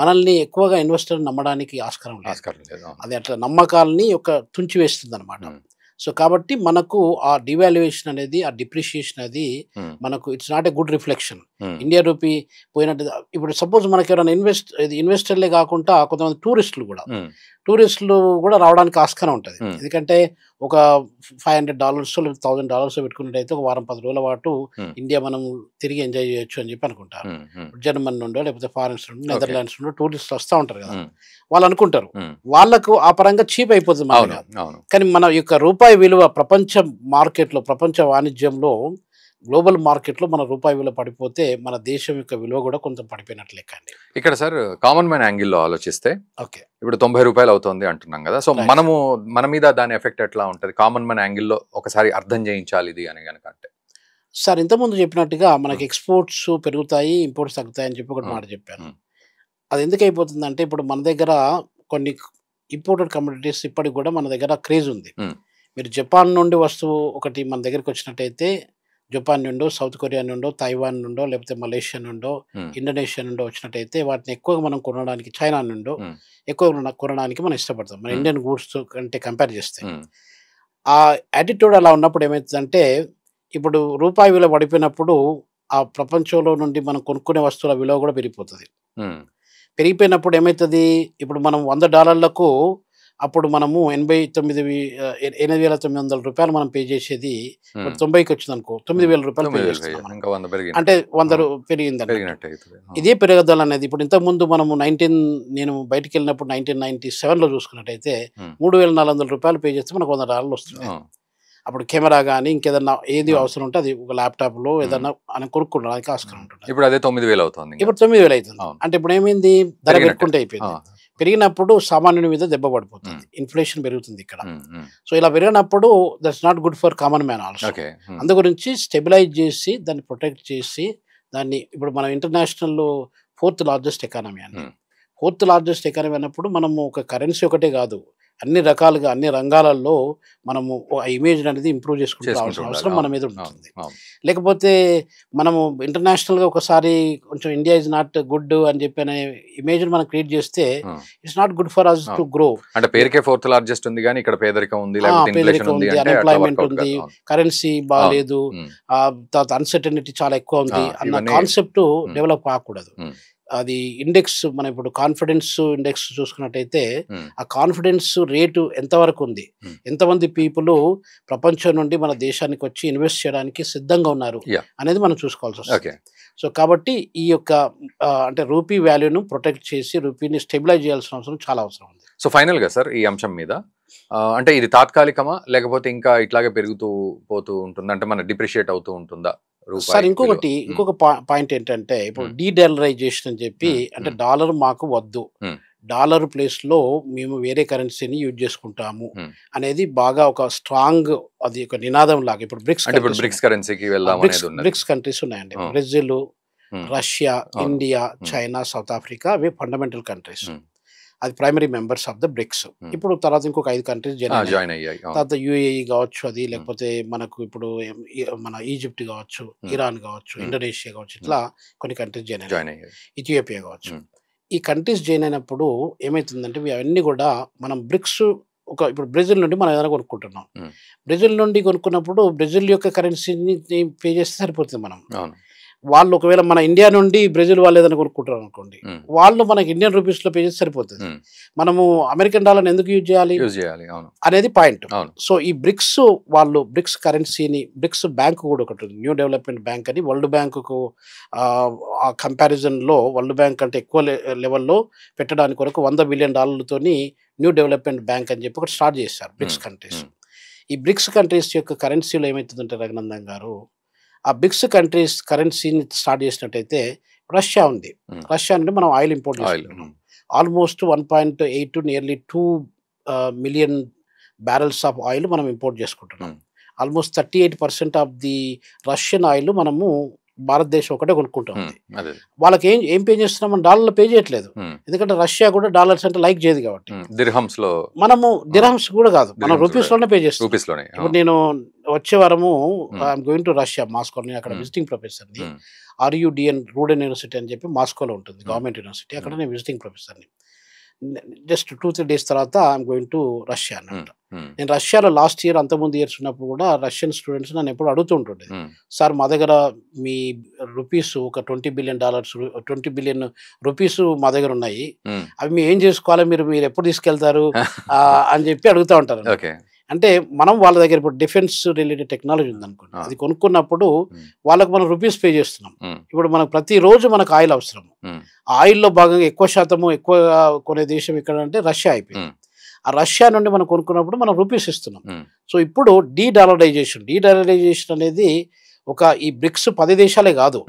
Speaker 2: మనల్ని ఎక్కువగా ఇన్వెస్టర్ నమ్మడానికి ఆస్కారం లేదు. అది అట్లా నమ్మకాలని తుంచివేస్తుంది అనమాట. సో కాబట్టి మనకు ఆ డివాల్యుయేషన్ అనేది, ఆ డిప్రిషియేషన్ అది మనకు it's not a good reflection. India rupee పోయినట్టు ఇప్పుడు సపోజ్ మనకి ఎవరైనా ఇన్వెస్టర్లే కాకుండా కొంతమంది టూరిస్టులు కూడా రావడానికి ఆస్కారం ఉంటుంది. ఎందుకంటే ఒక $500 లేదా $1000 పెట్టుకున్నట్టయితే ఒక వారం 10 రోజుల పాటు ఇండియా మనం తిరిగి ఎంజాయ్ చేయొచ్చు అని చెప్పి అనుకుంటారు. జర్మన్ నుండో లేకపోతే ఫారెన్స్ నుండి, నెదర్లాండ్స్ నుండో టూరిస్టులు వస్తూ ఉంటారు కదా, వాళ్ళు అనుకుంటారు వాళ్ళకు ఆ పరంగా చీప్ అయిపోతుంది మామూలుగా. కానీ మన యొక్క రూపాయి విలువ ప్రపంచ మార్కెట్లో, ప్రపంచ వాణిజ్యంలో, గ్లోబల్ మార్కెట్లో మన రూపాయి విలువ పడిపోతే మన దేశం యొక్క విలువ కూడా కొంచెం పడిపోయినట్లు లెక్క అండి.
Speaker 1: ఇక్కడ సార్ కామన్ మ్యాన్ యాంగిల్లో ఆలోచిస్తే ఇప్పుడు ₹90 అవుతుంది అంటున్నాం కదా, సో మన మీద దాని ఎఫెక్ట్ ఎట్లా ఉంటుంది? కామన్ మ్యాన్ యాంగిల్లో ఒకసారి అర్థం చేయించాలి ఇది అని కనుక అంటే
Speaker 2: సార్, ఇంతకుముందు చెప్పినట్టుగా మనకి ఎక్స్పోర్ట్స్ పెరుగుతాయి, ఇంపోర్ట్స్ తగ్గుతాయి అని చెప్పి ఒకటి మాట చెప్పాను. అది ఎందుకు అయిపోతుందంటే ఇప్పుడు మన దగ్గర కొన్ని ఇంపోర్టెడ్ కమోడిటీస్ ఇప్పటికి కూడా మన దగ్గర క్రేజ్ ఉంది. మీరు జపాన్ నుండి వస్తువు ఒకటి మన దగ్గరికి వచ్చినట్టయితే, జపాన్ నుండో, సౌత్ కొరియా నుండో, తైవాన్ నుండో, లేకపోతే మలేషియా నుండో, ఇండోనేషియా నుండో వచ్చినట్టయితే వాటిని ఎక్కువగా మనం కొనడానికి, చైనా నుండో ఎక్కువ కొనడానికి మనం ఇష్టపడతాం, మన ఇండియన్ గూడ్స్ కంటే కంపేర్ చేస్తే. ఆ యాటిట్యూడ్ అలా ఉన్నప్పుడు ఏమవుతుందంటే, ఇప్పుడు రూపాయి విలువ పడిపోయినప్పుడు ఆ ప్రపంచంలో నుండి మనం కొనుక్కునే వస్తువుల విలువ కూడా పెరిగిపోతుంది. పెరిగిపోయినప్పుడు ఏమవుతుంది, ఇప్పుడు మనం $100లకు అప్పుడు మనము 8,900 మనం పే చేసేది ఇప్పుడు 90కి వచ్చింది అనుకో, ₹9,000 పే చేస్తున్నాం, అంటే 100 పెరిగింది. ఇదే పెరగదల అనేది ఇప్పుడు ఇంతకుముందు మనము నేను బయటికి వెళ్ళినప్పుడు 1997లో చూసుకున్నట్టయితే ₹3,400 పే చేస్తే మనకు $100 వస్తుంది. అప్పుడు కెమెరా కానీ ఇంకేదన్నా ఏది అవసరం ఉంటే అది ఒక ల్యాప్టాప్లో ఏదన్నా అని కొనుక్కోవడానికి ఆస్కారం ఉంటుంది.
Speaker 1: ఇప్పుడు అదే 9,000 అవుతుంది.
Speaker 2: ఇప్పుడు 9,000 అవుతుంది. అంటే ఇప్పుడు ఏమైంది, ధర పెట్టుకుంటే అయిపోయింది. పెరిగినప్పుడు సామాన్యుని మీద దెబ్బ పడిపోతుంది, ఇన్ఫ్లేషన్ పెరుగుతుంది ఇక్కడ. సో ఇలా పెరిగినప్పుడు that's not good for common man also. అందు గురించి స్టెబిలైజ్ చేసి దాన్ని ప్రొటెక్ట్ చేసి దాన్ని, ఇప్పుడు మనం ఇంటర్నేషనల్ 4th లార్జెస్ట్ ఎకానమీ అండి. 4th లార్జెస్ట్ ఎకానమీ అన్నప్పుడు మనము ఒక కరెన్సీ ఒకటే కాదు, అన్ని రకాలుగా అన్ని రంగాలలో మనము ఆ ఇమేజ్ అనేది ఇంప్రూవ్ చేసుకుంటూ రావాల్సిన అవసరం మన మీద ఉంటుంది. లేకపోతే మనము ఇంటర్నేషనల్గా ఒకసారి కొంచెం ఇండియా ఇస్ నాట్ గుడ్ అని చెప్పి అనే ఇమేజ్ మనం క్రియేట్ చేస్తే it's not good for us to grow.
Speaker 1: అంటే పేరుకే 4th లార్జెస్ట్ ఉంది కానీ ఇక్కడ పేదరికం ఉంది,
Speaker 2: అన్ఎంప్లాయ్మెంట్ ఉంది, కరెన్సీ బాగాలేదు, తర్వాత అన్సర్టనిటీ చాలా ఎక్కువ ఉంది అన్న కాన్సెప్ట్ డెవలప్ కాకూడదు. అది ఇండెక్స్, మనం ఇప్పుడు కాన్ఫిడెన్స్ ఇండెక్స్ చూసుకున్నట్టయితే ఆ కాన్ఫిడెన్స్ రేటు ఎంతవరకు ఉంది, ఎంతమంది పీపుల్ ప్రపంచం నుండి మన దేశానికి వచ్చి ఇన్వెస్ట్ చేయడానికి సిద్ధంగా ఉన్నారు అనేది మనం చూసుకోవాల్సి వస్తుంది. సో కాబట్టి ఈ యొక్క అంటే రూపీ వాల్యూను ప్రొటెక్ట్ చేసి రూపీని స్టెబిలైజ్ చేయాల్సిన అవసరం చాలా అవసరం ఉంది.
Speaker 1: సో ఫైనల్గా సార్ ఈ అంశం మీద అంటే ఇది తాత్కాలికమా లేకపోతే ఇంకా ఇట్లాగే పెరుగుతూ పోతూ ఉంటుంది, అంటే మన డిప్రిషియేట్ అవుతూ ఉంటుందా?
Speaker 2: సార్ ఇంకొక పాయింట్ ఏంటంటే, ఇప్పుడు డీడాలరైజేషన్ అని చెప్పి, అంటే డాలర్ మాకు వద్దు, డాలర్ ప్లేస్ లో మేము వేరే కరెన్సీని యూజ్ చేసుకుంటాము అనేది బాగా ఒక స్ట్రాంగ్, అది ఒక నినాదం లాగా. ఇప్పుడు బ్రిక్స్ కంట్రీస్ ఉన్నాయండి, Brazil, Russia, India, China, South Africa, అవి ఫండమెంటల్ కంట్రీస్, అది primary members of the BRICS. ఇప్పుడు తర్వాత ఇంకొక 5 కంట్రీస్ జాయిన్ అయ్యాయి. తర్వాత యుఏఈ కావచ్చు, అది లేకపోతే మనకు ఇప్పుడు మన ఈజిప్ట్ కావచ్చు, ఇరాన్ కావచ్చు, ఇండోనేషియా కావచ్చు, ఇట్లా కొన్ని కంట్రీస్ జాయిన్ అయ్యాయి, ఇథియోపియా కావచ్చు. ఈ కంట్రీస్ జాయిన్ అయినప్పుడు ఏమవుతుందంటే అవన్నీ కూడా మనం బ్రిక్స్ ఇప్పుడు బ్రెజిల్ నుండి మనం ఏదైనా కొనుక్కుంటున్నాం, బ్రెజిల్ నుండి కొనుక్కున్నప్పుడు బ్రెజిల్ యొక్క కరెన్సీని పే చేస్తే సరిపోతుంది మనం. వాళ్ళు ఒకవేళ మన ఇండియా నుండి బ్రెజిల్ వాళ్ళు ఏదైనా కొనుక్కుంటారు అనుకోండి, వాళ్ళు మనకి ఇండియన్ రూపీస్లో పే చేసి సరిపోతుంది. మనము అమెరికన్ డాలర్ని ఎందుకు యూజ్ చేయాలి అనేది పాయింట్. సో ఈ బ్రిక్స్ వాళ్ళు బ్రిక్స్ కరెన్సీని, బ్రిక్స్ బ్యాంక్ కూడా ఒకటి ఉంది, న్యూ డెవలప్మెంట్ బ్యాంక్ అని. వరల్డ్ బ్యాంకుకు ఆ కంపారిజన్లో వరల్డ్ బ్యాంక్ అంటే ఎక్కువ లెవెల్లో పెట్టడానికి కొరకు $100 బిలియన్ న్యూ డెవలప్మెంట్ బ్యాంక్ అని చెప్పి ఒకటి స్టార్ట్ చేశారు బ్రిక్స్ కంట్రీస్. ఈ బ్రిక్స్ కంట్రీస్ యొక్క కరెన్సీలో ఏమవుతుందంటే రఘునందన్ గారు, ఆ బ్రిక్స్ కంట్రీస్ కరెన్సీని స్టార్ట్ చేసినట్టయితే రష్యా ఉంది. రష్యా నుండి మనం ఆయిల్ ఇంపోర్ట్ చేస్తున్నాం. Almost 1.8 nearly 2 million barrels of oil మనం ఇంపోర్ట్ చేసుకుంటున్నాం. Almost 38% of the Russian oil మనము భారతదేశం ఒకటే కొనుక్కుంటుంది. వాళ్ళకి ఏం పే చేస్తున్నాం, మనం డాలర్లో పే చేయట్లేదు. ఎందుకంటే రష్యా కూడా డాలర్స్ అంటే లైక్ చేయదు కాబట్టి మనము దిర్హమ్స్ కూడా కాదు, మనం రూపీస్లోనే పే చేస్తాం. ఇప్పుడు నేను వచ్చే వారము I'm going to Russia, Moscow. నేను అక్కడ విజిటింగ్ ప్రొఫెసర్ని, RUDN రూడెన్ యూనివర్సిటీ అని చెప్పి మాస్కోలో ఉంటుంది, గవర్నమెంట్ యూనివర్సిటీ. అక్కడ నేను విజిటింగ్ ప్రొఫెసర్ని. జస్ట్ 2-3 డేస్ తర్వాత ఐఎమ్ గోయింగ్ టు రష్యా అన్నమాట. నేను రష్యాలో లాస్ట్ ఇయర్, అంతకుముందు ఇయర్స్ ఉన్నప్పుడు కూడా రష్యన్ స్టూడెంట్స్ నన్ను ఎప్పుడు అడుగుతుంటుండే, సార్ మా దగ్గర మీ రూపీస్ ఒక $20 బిలియన్ 20 బిలియన్ రూపీస్ మా దగ్గర ఉన్నాయి, అవి మేము ఏం చేసుకోవాలి, మీరు ఎప్పుడు తీసుకెళ్తారు అని చెప్పి అడుగుతూ ఉంటారు. అంటే మనం వాళ్ళ దగ్గర ఇప్పుడు డిఫెన్స్ రిలేటెడ్ టెక్నాలజీ ఉందనుకోండి, అది కొనుక్కున్నప్పుడు వాళ్ళకు మనం రూపీస్ పే చేస్తున్నాం. ఇప్పుడు మనకు ప్రతిరోజు మనకు ఆయిల్ అవసరం. ఆయిల్లో భాగంగా ఎక్కువ శాతము ఎక్కువ కొనే దేశం ఎక్కడ అంటే రష్యా అయిపోయింది. ఆ రష్యా నుండి మనం కొనుక్కున్నప్పుడు మనం రూపీస్ ఇస్తున్నాం. సో ఇప్పుడు డీడాలరైజేషన్ అనేది ఈ బ్రిక్స్ 10 దేశాలే కాదు,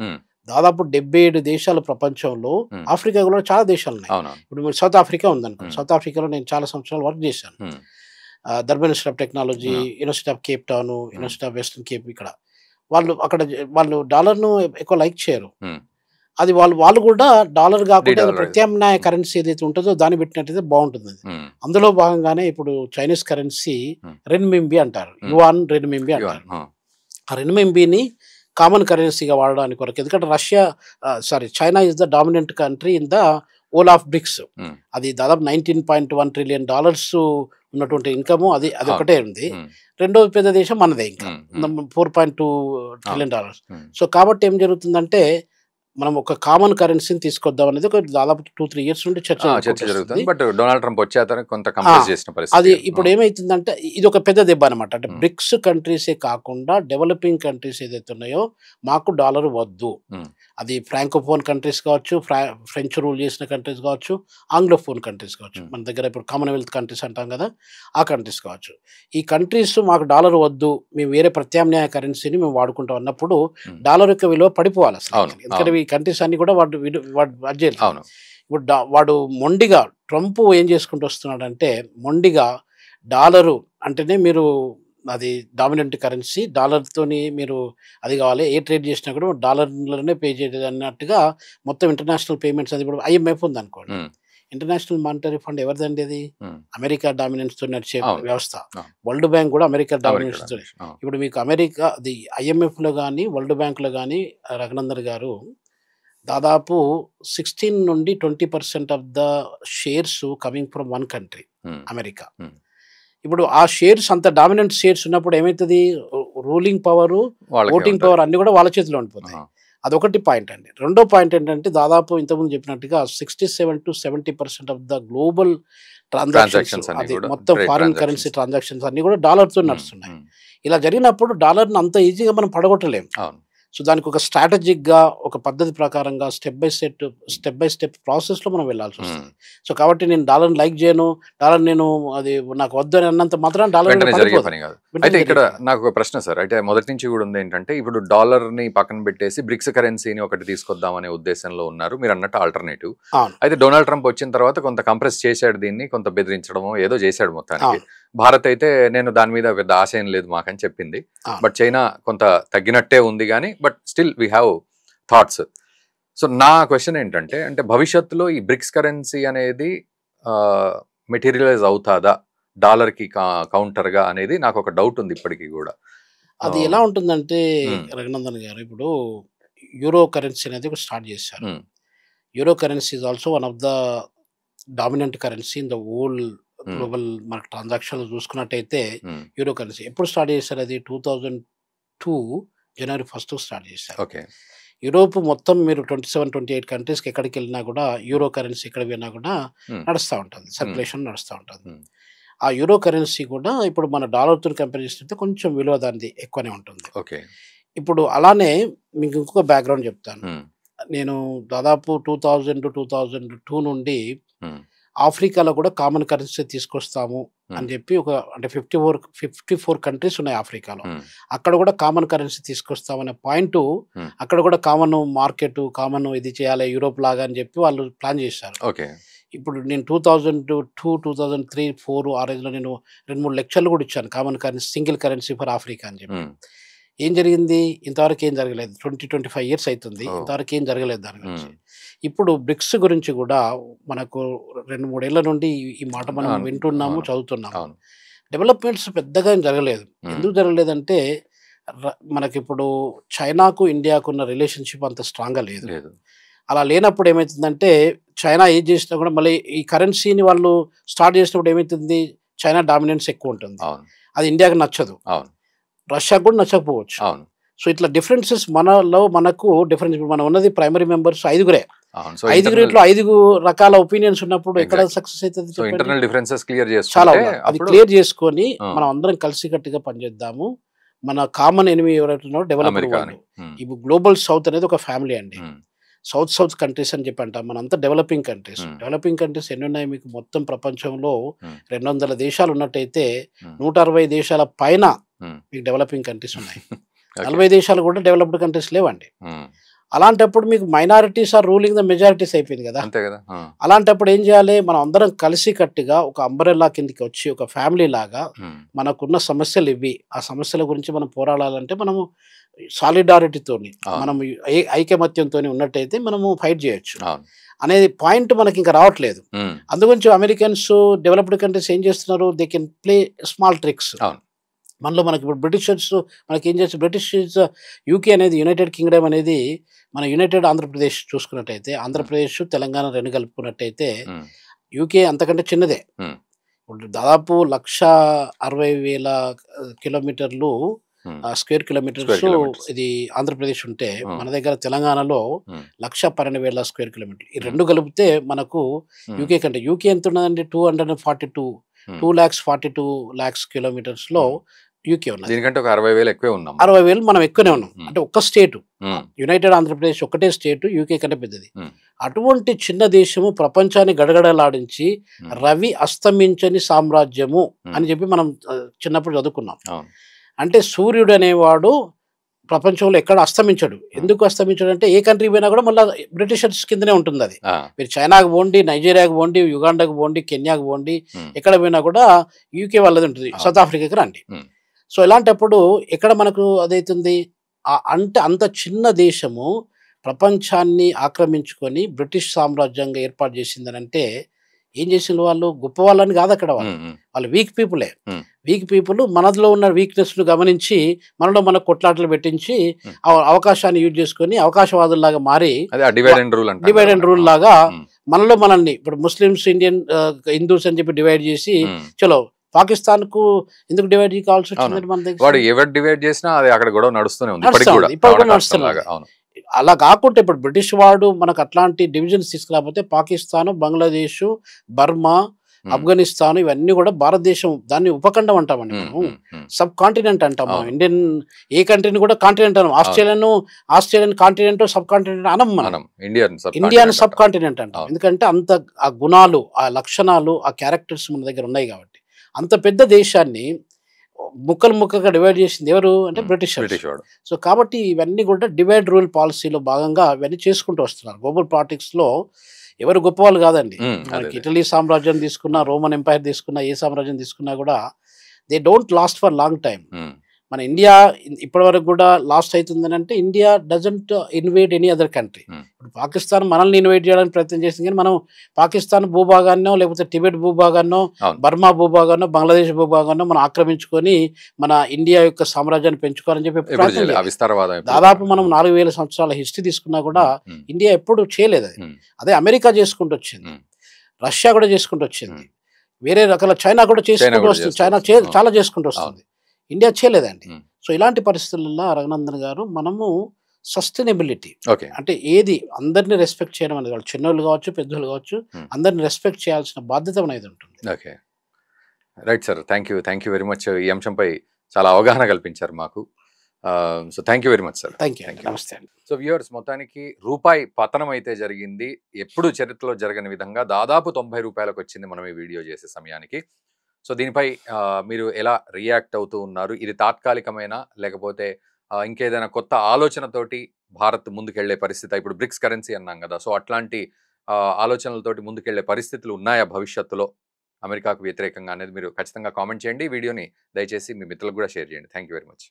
Speaker 2: దాదాపు 77 దేశాలు ప్రపంచంలో, ఆఫ్రికా కూడా చాలా దేశాలు ఉన్నాయి. ఇప్పుడు సౌత్ ఆఫ్రికా ఉందనుకో, సౌత్ ఆఫ్రికాలో నేను చాలా సంవత్సరాలు వర్క్ చేశాను. Durban institute of technology, university of Cape town, university of western Cape, ఇక్కడ వాళ్ళు డాలర్ను ఎక్కువ లైక్ చేయరు. అది వాళ్ళు కూడా డాలర్ కాకుండా ప్రత్యామ్నాయ కరెన్సీ ఏదైతే ఉంటుందో దాన్ని పెట్టినట్టయితే బాగుంటుంది. అందులో భాగంగానే ఇప్పుడు చైనీస్ కరెన్సీ రెన్మింబి అంటారు, యువాన్ రెన్మింబి అంటారు. ఆ రెన్మింబిని కామన్ కరెన్సీగా వాడడానికి కొరకు, ఎందుకంటే China is the dominant country in the whole of BRICS. అది దాదాపు $19.1 ట్రిలియన్ ఉన్నటువంటి ఇన్కమ్ అది ఒకటే ఉంది. రెండవ పెద్ద దేశం మనదే, ఇంకా $4.2 ట్రిలియన్. సో కాబట్టి ఏం జరుగుతుందంటే మనం ఒక కామన్ కరెన్సీని తీసుకొద్దాం అనేది ఒక దాదాపు 2-3 ఇయర్స్ నుండి చర్చ జరుగుతుంది.
Speaker 1: బట్ డొనాల్డ్ ట్రంప్ వచ్చేత కొంత కంప్రెస్ చేసిన పరిస్థితి.
Speaker 2: అది ఇప్పుడు ఏమైతుందంటే ఇది ఒక పెద్ద దెబ్బ అనమాట. అంటే బ్రిక్స్ కంట్రీసే కాకుండా డెవలపింగ్ కంట్రీస్ ఏదైతే ఉన్నాయో మాకు డాలర్ వద్దు, అది ఫ్రాంకోఫోన్ కంట్రీస్ కావచ్చు, ఫ్రెంచ్ రూల్ చేసిన కంట్రీస్ కావచ్చు, ఆంగ్లోఫోన్ కంట్రీస్ కావచ్చు, మన దగ్గర ఇప్పుడు కామన్వెల్త్ కంట్రీస్ అంటాం కదా, ఆ కంట్రీస్ కావచ్చు. ఈ కంట్రీస్ మాకు డాలర్ వద్దు, మేము వేరే ప్రత్యామ్నాయ కరెన్సీని మేము వాడుకుంటాం అన్నప్పుడు డాలర్ యొక్క విలువ పడిపోవాలి అసలు. ఎందుకంటే ఈ కంట్రీస్ అన్ని కూడా ఇప్పుడు వాడు మొండిగా ట్రంప్ ఏం చేసుకుంటూ వస్తున్నాడంటే, మొండిగా డాలరు అంటేనే మీరు అది డామినెంట్ కరెన్సీ, డాలర్తోని మీరు అది కావాలి, ఏ ట్రేడ్ చేసినా కూడా డాలర్లోనే పే చేయలేదు అన్నట్టుగా మొత్తం ఇంటర్నేషనల్ పేమెంట్స్. అది ఇప్పుడు IMF ఉంది అనుకోండి, ఇంటర్నేషనల్ మానిటరీ ఫండ్ ఎవరిదండి? అది అమెరికా డామినెన్స్ తో నడిచే వ్యవస్థ. వరల్డ్ బ్యాంక్ కూడా అమెరికా డామినెన్స్ తో. ఇప్పుడు మీకు అమెరికా అది IMF లో కానీ వరల్డ్ బ్యాంక్ లో కానీ రఘునందన్ గారు దాదాపు 16 నుండి 20% of the shares coming from one country, America. ఇప్పుడు ఆ షేర్స్ అంత డామినెంట్ షేర్స్ ఉన్నప్పుడు ఏమవుతుంది, రూలింగ్ పవర్, ఓటింగ్ పవర్ అన్ని కూడా వాళ్ళ చేతిలో ఉండిపోతాయి. అదొకటి పాయింట్ అండి. రెండో పాయింట్ ఏంటంటే దాదాపు ఇంతకుముందు చెప్పినట్టుగా 67 to 70% of the global transactions, అది మొత్తం ఫారిన్ కరెన్సీ ట్రాన్సాక్షన్స్ అన్ని కూడా డాలర్తో నడుస్తున్నాయి. ఇలా జరిగినప్పుడు డాలర్ని అంత ఈజీగా మనం పడగొట్టలేము. సో దానికి ఒక స్ట్రాటజిక్గా, ఒక పద్ధతి ప్రకారంగా స్టెప్ బై స్టెప్ ప్రాసెస్లో మనం వెళ్ళాల్సి వస్తుంది. సో కాబట్టి నేను డాలర్ని లైక్ చేయను, డాలర్ నేను అది నాకు వద్దు అని అన్నంత మాత్రం డాలర్
Speaker 1: జరిగే పని కాదు. అయితే ఇక్కడ నాకు ఒక ప్రశ్న సార్, అయితే మొదటి నుంచి కూడా ఉంది ఏంటంటే, ఇప్పుడు డాలర్ని పక్కన పెట్టేసి బ్రిక్స్ కరెన్సీని ఒకటి తీసుకొద్దాం అనే ఉద్దేశంలో ఉన్నారు మీరు అన్నట్టు, ఆల్టర్నేటివ్. అయితే డొనాల్డ్ ట్రంప్ వచ్చిన తర్వాత కొంత కంప్రెస్ చేశాడు దీన్ని, కొంత బెదిరించడమో ఏదో చేశాడు మొత్తానికి. భారత్ అయితే నేను దాని మీద పెద్ద ఆశయం లేదు మాకని చెప్పింది. బట్ చైనా కొంత తగ్గినట్టే ఉంది కానీ, but still we have thoughts. So నా క్వశ్చన్ ఏంటంటే, అంటే భవిష్యత్తులో ఈ బ్రిక్స్ కరెన్సీ అనేది మెటీరియలైజ్ అవుతాదా డాలర్కి కౌంటర్గా అనేది నాకు ఒక డౌట్ ఉంది ఇప్పటికీ కూడా.
Speaker 2: అది ఎలా ఉంటుందంటే రఘునందన్ గారు, ఇప్పుడు యూరో కరెన్సీ అనేది కూడా స్టార్ట్ చేశారు. Euro currency is also one of the dominant currency in the whole global. మనకు ట్రాన్సాక్షన్లు చూసుకున్నట్టయితే యూరో కరెన్సీ ఎప్పుడు స్టార్ట్ చేశారు? అది 2002 జనవరి 1 స్టార్ట్ చేశారు. యూరోప్ మొత్తం మీరు 27-28 కంట్రీస్కి ఎక్కడికి వెళ్ళినా కూడా యూరో కరెన్సీ ఎక్కడ వెళ్ళినా కూడా నడుస్తూ ఉంటుంది, సర్క్యులేషన్ నడుస్తూ ఉంటుంది. ఆ యూరో కరెన్సీ కూడా ఇప్పుడు మన డాలర్తో కంపేర్ చేస్తుంటే కొంచెం విలువ దానిది ఎక్కువనే ఉంటుంది.
Speaker 1: ఓకే.
Speaker 2: ఇప్పుడు అలానే మీకు ఇంకొక బ్యాక్గ్రౌండ్ చెప్తాను. నేను దాదాపు 2000-2002 నుండి ఆఫ్రికాలో కూడా కామన్ కరెన్సీ తీసుకొస్తాము అని చెప్పి అంటే 54 కంట్రీస్ ఉన్నాయి ఆఫ్రికాలో. అక్కడ కూడా కామన్ కరెన్సీ తీసుకొస్తామనే పాయింట్, అక్కడ కూడా కామన్ మార్కెట్, కామన్ ఇది చేయాలి యూరోప్ లాగా అని చెప్పి వాళ్ళు ప్లాన్ చేశారు. ఇప్పుడు నేను 2002-2003-2004 ఆ రేంజ్లో నేను 2-3 లెక్చర్లు కూడా ఇచ్చాను, common currency, single currency for Africa అని చెప్పి. ఏం జరిగింది? ఇంతవరకు ఏం జరగలేదు. 20-25 ఇయర్స్ అవుతుంది, ఇంతవరకు ఏం జరగలేదు దాని గురించి. ఇప్పుడు బ్రిక్స్ గురించి కూడా మనకు 2-3 ఏళ్ల నుండి ఈ మాట మనం వింటున్నాము, చదువుతున్నాము. డెవలప్మెంట్స్ పెద్దగా ఏం జరగలేదు. ఎందుకు జరగలేదంటే మనకిప్పుడు చైనాకు ఇండియాకు ఉన్న రిలేషన్షిప్ అంత స్ట్రాంగ్గా లేదు. అలా లేనప్పుడు ఏమవుతుందంటే చైనా ఏం చేసినా కూడా మళ్ళీ ఈ కరెన్సీని వాళ్ళు స్టార్ట్ చేసినప్పుడు ఏమవుతుంది, చైనా డామినెన్స్ ఎక్కువ ఉంటుంది. అది ఇండియాకి నచ్చదు, రష్యాకు కూడా నచ్చకపోవచ్చు. సో ఇట్లా డిఫరెన్సెస్ మనకు డిఫరెన్స్. మనం ఉన్నది ప్రైమరీ మెంబర్స్ 5 5 5 రకాల ఒపీనియన్స్ ఉన్నప్పుడు ఎక్కడ సక్సెస్ అవుతుంది? చాలా అది క్లియర్ చేసుకొని మనం అందరం కలిసికట్టుగా పనిచేద్దాము. మన కామన్ ఎనిమీ ఎవరైతే ఉన్నారో డెవలప్డ్ వరల్డ్. ఇప్పుడు గ్లోబల్ సౌత్ అనేది ఒక ఫ్యామిలీ అండి. సౌత్ కంట్రీస్ అని చెప్పి అంటాం. మనంతా డెవలపింగ్ కంట్రీస్. డెవలపింగ్ కంట్రీస్ ఎన్ని ఉన్నాయి మీకు? మొత్తం ప్రపంచంలో 200 దేశాలు ఉన్నట్టయితే 160 దేశాల పైన మీకు డెవలపింగ్ కంట్రీస్ ఉన్నాయి. 40 దేశాలు కూడా డెవలప్డ్ కంట్రీస్ లేవండి. అలాంటప్పుడు మీకు minorities are ruling the majorities అయిపోయింది కదా. అలాంటప్పుడు ఏం చేయాలి? మనం అందరం కలిసి కట్టుగా ఒక అంబరెల్లా కిందకి వచ్చి ఒక ఫ్యామిలీ లాగా మనకున్న సమస్యలు ఇవి, ఆ సమస్యల గురించి మనం పోరాడాలంటే మనము సాలిడారిటీతోని, మనం ఐకమత్యంతో ఉన్నట్టయితే మనము ఫైట్ చేయొచ్చు అనేది పాయింట్ మనకి ఇంకా రావట్లేదు. అందుగురించి అమెరికన్స్, డెవలప్డ్ కంట్రీస్ ఏం చేస్తున్నారు? They can play small tricks. మనలో మనకి ఇప్పుడు బ్రిటిషర్స్ మనకి ఏం చేస్తారు? బ్రిటిష్ యూకే అనేది, యునైటెడ్ కింగ్డమ్ అనేది మన యునైటెడ్ ఆంధ్రప్రదేశ్ చూసుకున్నట్టయితే, ఆంధ్రప్రదేశ్ తెలంగాణ 2 కలుపుకున్నట్టయితే యూకే అంతకంటే చిన్నదే. ఇప్పుడు దాదాపు 160,000 కిలోమీటర్లు స్క్వేర్ కిలోమీటర్స్ ఇది ఆంధ్రప్రదేశ్ ఉంటే, మన దగ్గర తెలంగాణలో 112,000 స్క్వేర్ కిలోమీటర్లు. ఈ 2 కలిపితే మనకు యూకే కంటే యూకే ఎంత ఉన్నదండి? 242 lakhs కిలోమీటర్స్ లో యూకే ఉన్నది.
Speaker 1: దీనికంటే ఒక 60,000 ఎక్కువే ఉన్నాం.
Speaker 2: 60,000 మనం ఎక్కువనే ఉన్నాం. అంటే ఒక్క స్టేట్, యునైటెడ్ ఆంధ్రప్రదేశ్ ఒకటే స్టేట్ యూకే కంటే పెద్దది. అటువంటి చిన్న దేశము ప్రపంచాన్ని గడగడలాడించి రవి అస్తమించని సామ్రాజ్యము అని చెప్పి మనం చిన్నప్పుడు చదువుకున్నాం. అంటే సూర్యుడు అనేవాడు ప్రపంచంలో ఎక్కడ అస్తమించడు. ఎందుకు అస్తమించడు అంటే ఏ కంట్రీ పోయినా కూడా మళ్ళీ బ్రిటిషర్స్ కిందనే ఉంటుంది అది. మీరు చైనాకు పోండి, నైజీరియాకు పోండి, యుగాండాకు పోండి, కెన్యాకు పోండి, ఎక్కడ పోయినా కూడా యూకే వాళ్ళది ఉంటుంది. సౌత్ ఆఫ్రికాకి రండి. సో ఇలాంటప్పుడు ఎక్కడ మనకు అదైతుంది అంటే అంత చిన్న దేశము ప్రపంచాన్ని ఆక్రమించుకొని బ్రిటిష్ సామ్రాజ్యంగా ఏర్పాటు చేసిందని అంటే ఏం చేసిన వాళ్ళు? గొప్ప వాళ్ళని కాదు అక్కడ, వాళ్ళు వీక్ పీపులే. వీక్ పీపుల్ మనలో ఉన్న వీక్నెస్ ను గమనించి మనలో మన కొట్లాటలు పెట్టించి అవకాశాన్ని యూజ్ చేసుకొని అవకాశవాదుల్లాగా మారి డివైడ్ అండ్ రూల్ లాగా మనల్ని ఇప్పుడు ముస్లిమ్స్, ఇండియన్, హిందూస్ అని చెప్పి డివైడ్ చేసి చలో పాకిస్తాన్ కు ఎందుకు డివైడ్ కావాల్సి వచ్చింది? మన దగ్గర
Speaker 1: డివైడ్ చేసినా అది అక్కడ గొడవ నడుస్తూనే ఉంది,
Speaker 2: ఇప్పుడు కూడా నడుస్తున్నారు. అలా కాకుండా ఇప్పుడు బ్రిటిష్ వాడు మనకు అట్లాంటి డివిజన్స్ తీసుకురాకపోతే పాకిస్తాన్, బంగ్లాదేశ్, బర్మా, ఆఫ్ఘనిస్తాన్ ఇవన్నీ కూడా భారతదేశం, దాన్ని ఉపఖండం అంటామండి మనం, సబ్ కాంటినెంట్ అంటాం మనం. ఇండియన్ ఏ కంట్రీని కూడా కాంటినెంట్ అనం. ఆస్ట్రేలియన్ కాంటినెంట్, సబ్ కాంటినెంట్ అనం మనం. ఇండియాని సబ్ కాంటినెంట్ అంటాం. ఎందుకంటే అంత ఆ గుణాలు, ఆ లక్షణాలు, ఆ క్యారెక్టర్స్ మన దగ్గర ఉన్నాయి కాబట్టి. అంత పెద్ద దేశాన్ని ముక్కలుగా డివైడ్ చేసింది ఎవరు అంటే బ్రిటిష్. సో కాబట్టి ఇవన్నీ కూడా డివైడ్ రూల్ పాలసీలో భాగంగా ఇవన్నీ చేసుకుంటూ వస్తున్నారు. గ్లోబల్ పాలిటిక్స్ లో ఎవరు గొప్పవాళ్ళు కాదండి. మనకి ఇటలీ సామ్రాజ్యం తీసుకున్నా, రోమన్ ఎంపైర్ తీసుకున్నా, ఏ సామ్రాజ్యం తీసుకున్నా కూడా they don't last for long time. మన ఇండియా ఇప్పటి వరకు కూడా లాస్ట్ అవుతుందని అంటే India doesn't ఇన్వైడ్ any other country. ఇప్పుడు పాకిస్తాన్ మనల్ని ఇన్వైట్ చేయడానికి ప్రయత్నం చేసింది, కానీ మనం పాకిస్తాన్ భూభాగాన్నో, లేకపోతే టిబెట్ భూభాగాన్నో, బర్మా భూభాగాన్నో, బంగ్లాదేశ్ భూభాగాన్నో మనం ఆక్రమించుకొని మన ఇండియా యొక్క సామ్రాజ్యాన్ని పెంచుకోవాలని చెప్పి దాదాపు మనం 4,000 సంవత్సరాల హిస్టరీ తీసుకున్నా కూడా ఇండియా ఎప్పుడు చేయలేదు. అదే అమెరికా చేసుకుంటూ వచ్చింది, రష్యా కూడా చేసుకుంటూ వచ్చింది, వేరే రకాల చైనా కూడా చేసుకుంటూ వస్తుంది, చైనా చాలా చేసుకుంటూ వస్తుంది, ఇండియా చేయలేదండి. సో ఇలాంటి పరిస్థితులలో రఘునందన్ గారు మనము సస్టైనబిలిటీ.
Speaker 1: ఓకే.
Speaker 2: అంటే ఏది అందరిని రెస్పెక్ట్ చేయడం అనేది, వాళ్ళు చిన్నోళ్ళు కావచ్చు, పెద్దోళ్ళు కావచ్చు, అందరిని రెస్పెక్ట్ చేయాల్సిన బాధ్యత అనేది ఉంటుంది.
Speaker 1: Okay. Right sir. Thank you very much. ఈ అంశంపై చాలా అవగాహన కల్పించారు మాకు. So thank you very much sir.
Speaker 2: Thank you. నమస్తే అండి.
Speaker 1: సో వ్యూవర్స్, మొత్తానికి రూపాయి పతనం అయితే జరిగింది. ఎప్పుడు చరిత్రలో జరగని విధంగా దాదాపు 90 రూపాయలకు వచ్చింది మనం ఈ వీడియో చేసే సమయానికి. సో దీనిపై మీరు ఎలా రియాక్ట్ అవుతూ ఉన్నారు? ఇది తాత్కాలికమైనా, లేకపోతే ఇంకేదైనా కొత్త ఆలోచనతోటి భారత్ ముందుకెళ్లే పరిస్థితి? ఇప్పుడు బ్రిక్స్ కరెన్సీ అన్నాం కదా, సో అట్లాంటి ఆలోచనలతోటి ముందుకెళ్లే పరిస్థితులు ఉన్నాయా భవిష్యత్తులో అమెరికాకు వ్యతిరేకంగా అనేది మీరు ఖచ్చితంగా కామెంట్ చేయండి. ఈ వీడియోని దయచేసి మీ మిత్రులకు కూడా షేర్ చేయండి. Thank you very much.